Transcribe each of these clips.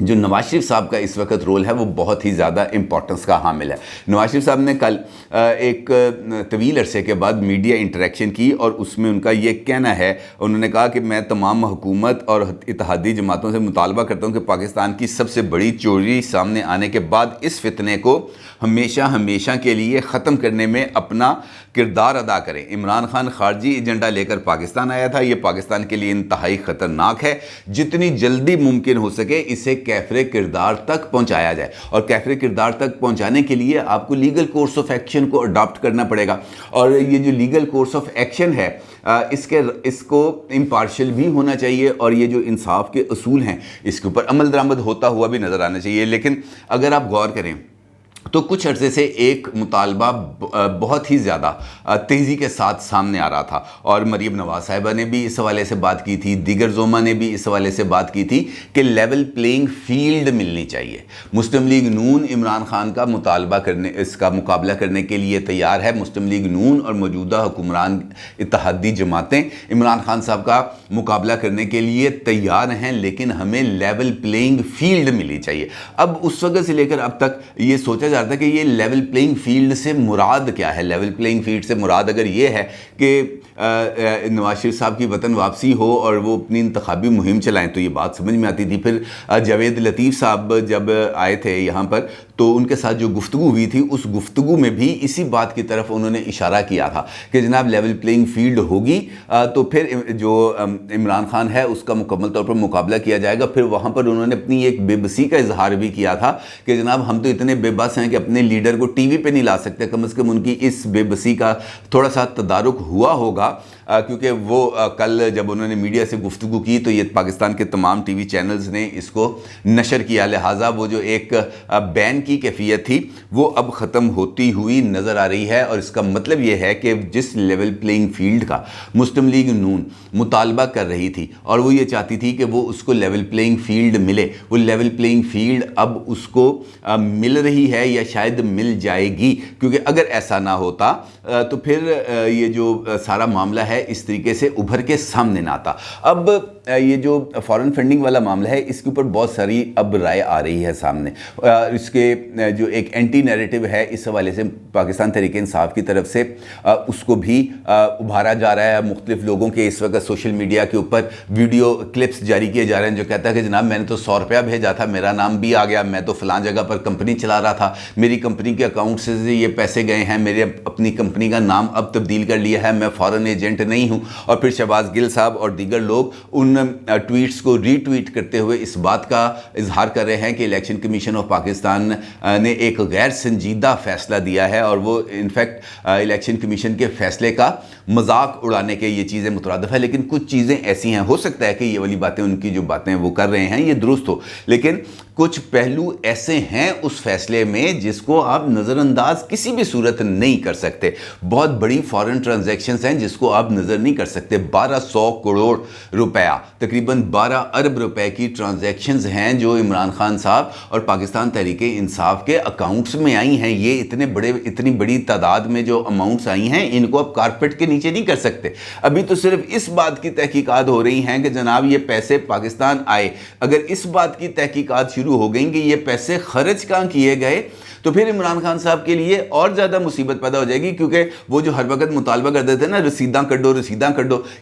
جو نواز شریف صاحب کا اس وقت رول ہے وہ بہت ہی زیادہ امپورٹنس کا حامل ہے۔ نواز شریف صاحب نے کل ایک طویل عرصے کے بعد میڈیا انٹریکشن کی اور اس میں ان کا یہ کہنا ہے، انہوں نے کہا کہ میں تمام حکومت اور اتحادی جماعتوں سے مطالبہ کرتا ہوں کہ پاکستان کی سب سے بڑی چوری سامنے آنے کے بعد اس فتنے کو ہمیشہ کے لیے ختم کرنے میں اپنا کردار ادا کریں۔ عمران خان خارجی ایجنڈا لے کر پاکستان آیا تھا، یہ پاکستان کے لیے انتہائی خطرناک ہے، جتنی جلدی ممکن ہو سکے اسے کیفر کردار تک پہنچایا جائے، اور کیفر کردار تک پہنچانے کے لیے آپ کو لیگل کورس آف ایکشن کو اڈاپٹ کرنا پڑے گا، اور یہ جو لیگل کورس آف ایکشن ہے اس کو امپارشل بھی ہونا چاہیے، اور یہ جو انصاف کے اصول ہیں اس کے اوپر عمل درآمد ہوتا ہوا بھی نظر آنا چاہیے۔ لیکن اگر آپ غور کریں تو کچھ عرصے سے ایک مطالبہ بہت ہی زیادہ تیزی کے ساتھ سامنے آ رہا تھا، اور مریم نواز صاحبہ نے بھی اس حوالے سے بات کی تھی، دیگر زوما نے بھی اس حوالے سے بات کی تھی کہ لیول پلینگ فیلڈ ملنی چاہیے۔ مسلم لیگ نون عمران خان کا اس کا مقابلہ کرنے کے لیے تیار ہے۔ مسلم لیگ نون اور موجودہ حکمران اتحادی جماعتیں عمران خان صاحب کا مقابلہ کرنے کے لیے تیار ہیں، لیکن ہمیں لیول پلینگ فیلڈ ملنی چاہیے۔ اب اس وقت سے لے کر اب تک یہ سوچا جاتا ہے کہ یہ لیول پلینگ فیلڈ سے مراد کیا ہے۔ لیول پلینگ فیلڈ سے مراد اگر یہ ہے کہ نواز شریف صاحب کی وطن واپسی ہو اور وہ اپنی انتخابی مہم چلائیں تو یہ بات سمجھ میں آتی تھی۔ پھر جاوید لطیف صاحب جب آئے تھے یہاں پر تو ان کے ساتھ جو گفتگو ہوئی تھی اس گفتگو میں بھی اسی بات کی طرف انہوں نے اشارہ کیا تھا کہ جناب لیول پلینگ فیلڈ ہوگی تو پھر جو عمران خان ہے اس کا مکمل طور پر مقابلہ کیا جائے گا۔ پھر وہاں پر انہوں نے اپنی ایک بے بسی کا اظہار بھی کیا تھا کہ جناب ہم تو اتنے بے بس ہیں کہ اپنے لیڈر کو ٹی وی پہ نہیں لا سکتے، کم از کم ان کی اس بے بسی کا تھوڑا سا تدارک ہوا ہوگا، کیونکہ وہ کل جب انہوں نے میڈیا سے گفتگو کی تو یہ پاکستان کے تمام ٹی وی چینلز نے اس کو نشر کیا، لہٰذا وہ جو ایک بین کی کیفیت تھی وہ اب ختم ہوتی ہوئی نظر آ رہی ہے۔ اور اس کا مطلب یہ ہے کہ جس لیول پلینگ فیلڈ کا مسلم لیگ نون مطالبہ کر رہی تھی اور وہ یہ چاہتی تھی کہ وہ اس کو لیول پلینگ فیلڈ ملے، وہ لیول پلینگ فیلڈ اب اس کو مل رہی ہے یا شاید مل جائے گی، کیونکہ اگر ایسا نہ ہوتا تو پھر یہ جو سارا معاملہ ہے اس طریقے سے ابھر کے سامنے نہ آتا۔ اب یہ جو فارن فنڈنگ والا معاملہ ہے اس کے اوپر بہت ساری اب رائے آ رہی ہے سامنے، اس کے جو ایک اینٹی نیریٹو ہے اس حوالے سے پاکستان تحریک انصاف کی طرف سے اس کو بھی ابھارا جا رہا ہے۔ مختلف لوگوں کے اس وقت سوشل میڈیا کے اوپر ویڈیو کلپس جاری کیے جا رہے ہیں جو کہتا ہے کہ جناب میں نے تو 100 روپیہ بھیجا تھا، میرا نام بھی آ گیا، میں تو فلاں جگہ پر کمپنی چلا رہا تھا، میری کمپنی کے اکاؤنٹ سے یہ پیسے گئے ہیں، میرے اپنی کمپنی کا نام اب تبدیل کر لیا ہے، میں فارن ایجنٹ نہیں ہوں۔ اور پھر شہباز گل صاحب اور دیگر لوگ ان ٹویٹس کو ری ٹویٹ کرتے ہوئے اس بات کا اظہار کر رہے ہیں کہ الیکشن کمیشن آف پاکستان نے ایک غیر سنجیدہ فیصلہ دیا ہے، اور وہ انفیکٹ الیکشن کمیشن کے فیصلے کا مذاق اڑانے کے یہ چیزیں مترادف ہے۔ لیکن کچھ چیزیں ایسی ہیں، ہو سکتا ہے کہ یہ والی باتیں ان کی جو باتیں وہ کر رہے ہیں یہ درست ہو، لیکن کچھ پہلو ایسے ہیں اس فیصلے میں جس کو آپ نظر انداز کسی بھی صورت نہیں کر سکتے۔ بہت بڑی فارن ٹرانزیکشنز ہیں جس کو آپ نظر نہیں کر سکتے۔ 1200 کروڑ روپیہ، تقریباً 12 ارب روپے کی ٹرانزیکشنز ہیں جو عمران خان صاحب اور پاکستان تحریک انصاف کے اکاؤنٹس میں آئی ہیں۔ یہ اتنی بڑی تعداد میں جو اماؤنٹس آئی ہیں ان کو آپ کارپیٹ کے نیچے نہیں کر سکتے۔ ابھی تو صرف اس بات کی تحقیقات ہو رہی ہیں کہ جناب یہ پیسے پاکستان آئے، اگر اس بات کی تحقیقات شروع ہو گئیں کہ یہ پیسے خرچ کہاں کیے گئے تو پھر عمران خان صاحب کے لیے اور زیادہ مصیبت پیدا ہو جائے گی، کیونکہ وہ جو ہر وقت مطالبہ کرتے تھے نا رسیداں کڈو،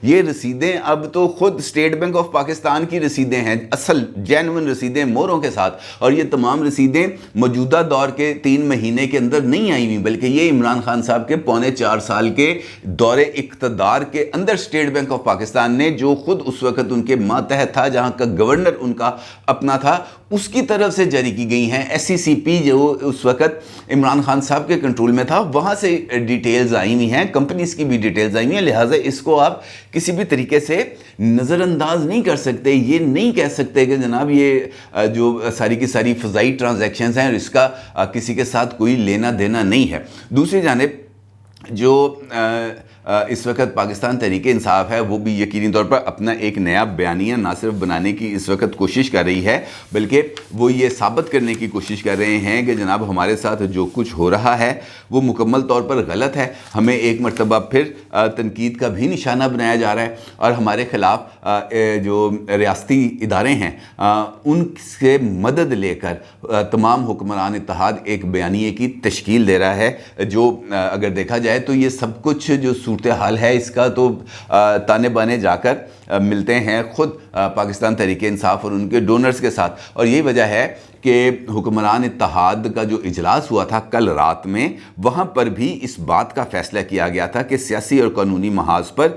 یہ رسیدیں اب تو خود اسٹیٹ بینک آف پاکستان کی رسیدیں ہیں، اصل جینوئن رسیدیں موروں کے ساتھ، اور یہ تمام رسیدیں موجودہ دور کے 3 مہینے کے اندر نہیں آئی ہوئی، بلکہ یہ عمران خان صاحب کے 4.25 سال کے دور اقتدار کے another state bank of Pakistan نے، جو خود اس وقت ان کے ماتحت تھا، جہاں کا گورنر ان کا اپنا تھا، اس کی طرف سے جاری کی گئی ہیں۔ ایس سی سی پی جو اس وقت عمران خان صاحب کے کنٹرول میں تھا وہاں سے ڈیٹیلز آئی ہوئی ہیں، کمپنیز کی بھی ڈیٹیلز آئی ہوئی ہیں، لہٰذا اس کو آپ کسی بھی طریقے سے نظر انداز نہیں کر سکتے۔ یہ نہیں کہہ سکتے کہ جناب یہ جو ساری کی ساری فضائی ٹرانزیکشنز ہیں اور اس کا کسی کے ساتھ کوئی لینا دینا نہیں ہے۔ دوسری جانب جو اس وقت پاکستان تحریک انصاف ہے وہ بھی یقینی طور پر اپنا ایک نیا بیانیہ نہ صرف بنانے کی اس وقت کوشش کر رہی ہے بلکہ وہ یہ ثابت کرنے کی کوشش کر رہے ہیں کہ جناب ہمارے ساتھ جو کچھ ہو رہا ہے وہ مکمل طور پر غلط ہے. ہمیں ایک مرتبہ پھر تنقید کا بھی نشانہ بنایا جا رہا ہے اور ہمارے خلاف جو ریاستی ادارے ہیں ان سے مدد لے کر تمام حکمران اتحاد ایک بیانیے کی تشکیل دے رہا ہے جو اگر دیکھا جائے تو یہ سب کچھ جو صورتحال ہے اس کا تو تانے بانے جا کر ملتے ہیں خود پاکستان تحریک انصاف اور ان کے ڈونرز کے ساتھ. اور یہی وجہ ہے کہ حکمران اتحاد کا جو اجلاس ہوا تھا کل رات میں وہاں پر بھی اس بات کا فیصلہ کیا گیا تھا کہ سیاسی اور قانونی محاذ پر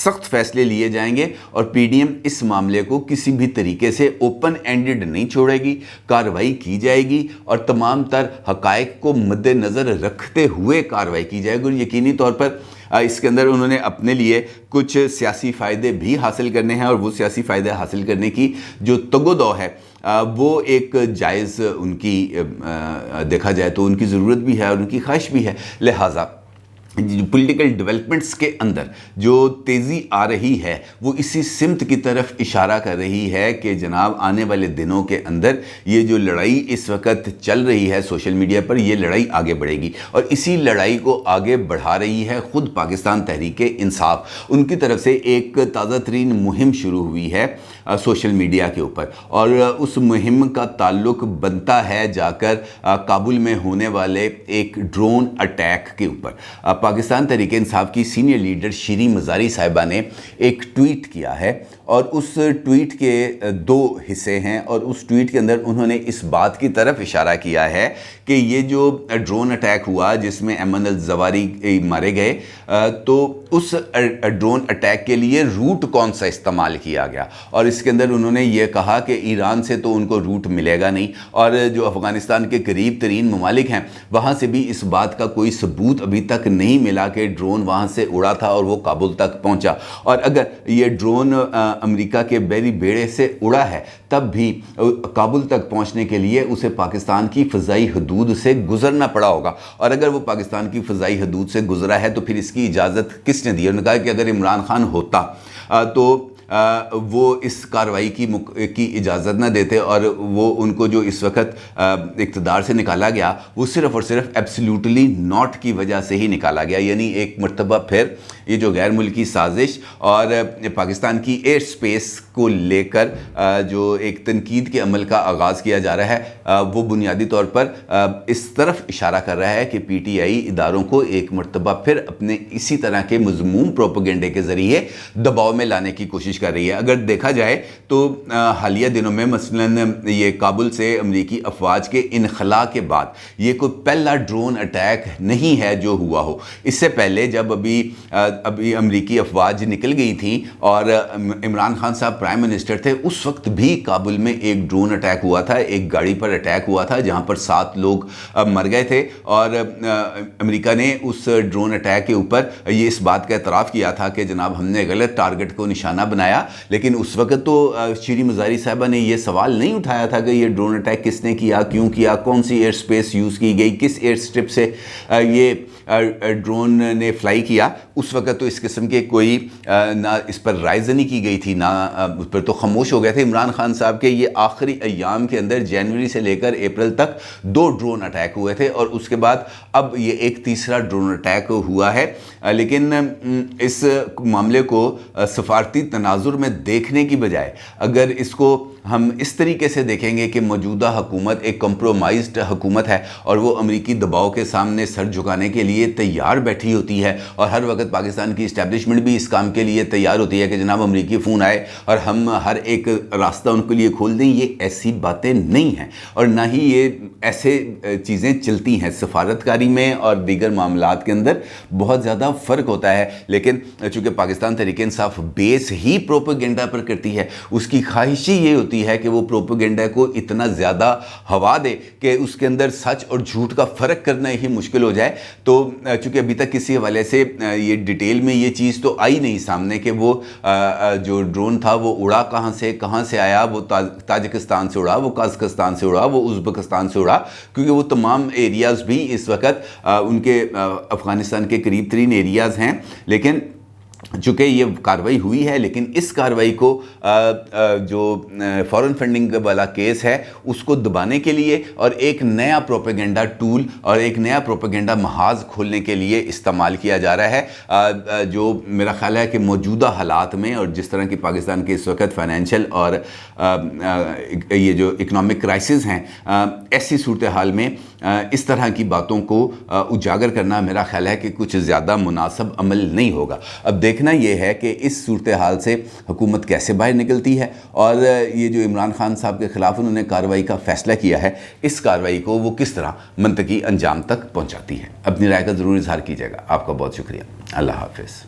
سخت فیصلے لیے جائیں گے اور پی ڈی ایم اس معاملے کو کسی بھی طریقے سے اوپن اینڈڈ نہیں چھوڑے گی, کارروائی کی جائے گی اور تمام تر حقائق کو مد نظر رکھتے ہوئے کارروائی کی جائے گی. اور یقینی طور پر اس کے اندر انہوں نے اپنے لیے کچھ سیاسی فائدے بھی حاصل کرنے ہیں اور وہ سیاسی فائدے حاصل کرنے کی جو تگ و دو ہے وہ ایک جائز ان کی دیکھا جائے تو ان کی ضرورت بھی ہے اور ان کی خواہش بھی ہے. لہٰذا پولیٹیکل ڈیولپمنٹس کے اندر جو تیزی آ رہی ہے وہ اسی سمت کی طرف اشارہ کر رہی ہے کہ جناب آنے والے دنوں کے اندر یہ جو لڑائی اس وقت چل رہی ہے سوشل میڈیا پر یہ لڑائی آگے بڑھے گی اور اسی لڑائی کو آگے بڑھا رہی ہے خود پاکستان تحریک انصاف. ان کی طرف سے ایک تازہ ترین مہم شروع ہوئی ہے سوشل میڈیا کے اوپر اور اس مہم کا تعلق بنتا ہے جا کر کابل میں ہونے والے ایک ڈرون اٹیک کے اوپر. پاکستان تحریک انصاف کی سینئر لیڈر شیریں مزاری صاحبہ نے ایک ٹویٹ کیا ہے اور اس ٹویٹ کے دو حصے ہیں اور اس ٹویٹ کے اندر انہوں نے اس بات کی طرف اشارہ کیا ہے کہ یہ جو ڈرون اٹیک ہوا جس میں ایمن الزواری مارے گئے تو اس ڈرون اٹیک کے لیے روٹ کون سا استعمال کیا گیا اور اس کے اندر انہوں نے یہ کہا کہ ایران سے تو ان کو روٹ ملے گا نہیں اور جو افغانستان کے قریب ترین ممالک ہیں وہاں سے بھی اس بات کا کوئی ثبوت ابھی تک نہیں ملا کہ ڈرون وہاں سے اڑا تھا اور وہ کابل تک پہنچا. اور اگر یہ ڈرون امریکہ کے بحری بیڑے سے اڑا ہے تب بھی کابل تک پہنچنے کے لیے اسے پاکستان کی فضائی حدود سے گزرنا پڑا ہوگا اور اگر وہ پاکستان کی فضائی حدود سے گزرا ہے تو پھر اس کی اجازت کس نے دی؟ انہوں نے کہا کہ اگر عمران خان ہوتا تو وہ اس کارروائی کی اجازت نہ دیتے اور وہ ان کو جو اس وقت اقتدار سے نکالا گیا وہ صرف اور صرف ایبسلیوٹلی ناٹ کی وجہ سے ہی نکالا گیا. یعنی ایک مرتبہ پھر یہ جو غیر ملکی سازش اور پاکستان کی ایئر سپیس کو لے کر جو ایک تنقید کے عمل کا آغاز کیا جا رہا ہے وہ بنیادی طور پر اس طرف اشارہ کر رہا ہے کہ پی ٹی آئی اداروں کو ایک مرتبہ پھر اپنے اسی طرح کے مذموم پروپیگنڈے کے ذریعے دباؤ میں لانے کی کوشش کر رہی ہے. اگر دیکھا جائے تو حالیہ دنوں میں مثلاً یہ کابل سے امریکی افواج کے انخلاء کے بعد یہ کوئی پہلا ڈرون اٹیک نہیں ہے جو ہوا ہو. اس سے پہلے جب ابھی امریکی افواج نکل گئی تھیں اور عمران خان صاحب پرائم منسٹر تھے اس وقت بھی کابل میں ایک ڈرون اٹیک ہوا تھا, ایک گاڑی پر اٹیک ہوا تھا جہاں پر 7 لوگ مر گئے تھے اور امریکہ نے اس ڈرون اٹیک کے اوپر یہ اس بات کا اعتراف کیا تھا کہ جناب ہم نے غلط ٹارگٹ کو نشانہ بنایا. لیکن اس وقت تو شیریں مزاری صاحبہ نے یہ سوال نہیں اٹھایا تھا کہ یہ ڈرون اٹیک کس نے کیا, کیوں کیا, کون سی ایئر سپیس یوز کی گئی, کس ایئر سٹرپ سے یہ ڈرون نے فلائی کیا. اس وقت تو اس قسم کے کوئی نہ اس پر رائے زنی کی گئی تھی نہ اس پر تو خاموش ہو گئے تھے. عمران خان صاحب کے یہ آخری ایام کے اندر جنوری سے لے کر اپریل تک 2 ڈرون اٹیک ہوئے تھے اور اس کے بعد اب یہ ایک تیسرا ڈرون اٹیک ہوا ہے. لیکن اس معاملے کو سفارتی تناظر میں دیکھنے کی بجائے اگر اس کو ہم اس طریقے سے دیکھیں گے کہ موجودہ حکومت ایک کمپرومائزڈ حکومت ہے اور وہ امریکی دباؤ کے سامنے سر جھکانے کے لیے تیار بیٹھی ہوتی ہے اور ہر وقت پاکستان کی اسٹیبلشمنٹ بھی اس کام کے لیے تیار ہوتی ہے کہ جناب امریکی فون آئے اور ہم ہر ایک راستہ ان کے لیے کھول دیں. یہ ایسی باتیں نہیں ہیں اور نہ ہی یہ ایسے چیزیں چلتی ہیں. سفارتکاری میں اور دیگر معاملات کے اندر بہت زیادہ فرق ہوتا ہے. لیکن چونکہ پاکستان تحریک انصاف بیس ہی پروپیگنڈا پر کرتی ہے اس کی خواہش ہی یہ ہوتی ہوتی ہے کہ وہ پروپیگنڈا کو اتنا زیادہ ہوا دے کہ اس کے اندر سچ اور جھوٹ کا فرق کرنا ہی مشکل ہو جائے. تو چونکہ ابھی تک کسی حوالے سے یہ ڈیٹیل میں یہ چیز تو آئی نہیں سامنے کہ وہ جو ڈرون تھا وہ اڑا کہاں سے آیا, وہ تاجکستان سے اڑا, وہ قازقستان سے اڑا, وہ ازبکستان سے اڑا, کیونکہ وہ تمام ایریاز بھی اس وقت ان کے افغانستان کے قریب ترین ایریاز ہیں. لیکن چونکہ یہ کارروائی ہوئی ہے, لیکن اس کارروائی کو جو فورن فنڈنگ والا کیس ہے اس کو دبانے کے لیے اور ایک نیا پروپیگنڈا ٹول اور ایک نیا پروپیگنڈا محاذ کھولنے کے لیے استعمال کیا جا رہا ہے, جو میرا خیال ہے کہ موجودہ حالات میں اور جس طرح کی پاکستان کے اس وقت فائنینشیل اور یہ جو اکنامک کرائسس ہیں, ایسی صورتحال میں اس طرح کی باتوں کو اجاگر کرنا میرا خیال ہے کہ کچھ زیادہ مناسب عمل نہیں ہوگا. اب دیکھنا یہ ہے کہ اس صورتحال سے حکومت کیسے باہر نکلتی ہے, اور یہ جو عمران خان صاحب کے خلاف انہوں نے کارروائی کا فیصلہ کیا ہے, اس کارروائی کو وہ کس طرح منطقی انجام تک پہنچاتی ہے. اپنی رائے کا ضرور اظہار کیجیے گا. آپ کا بہت شکریہ. اللہ حافظ.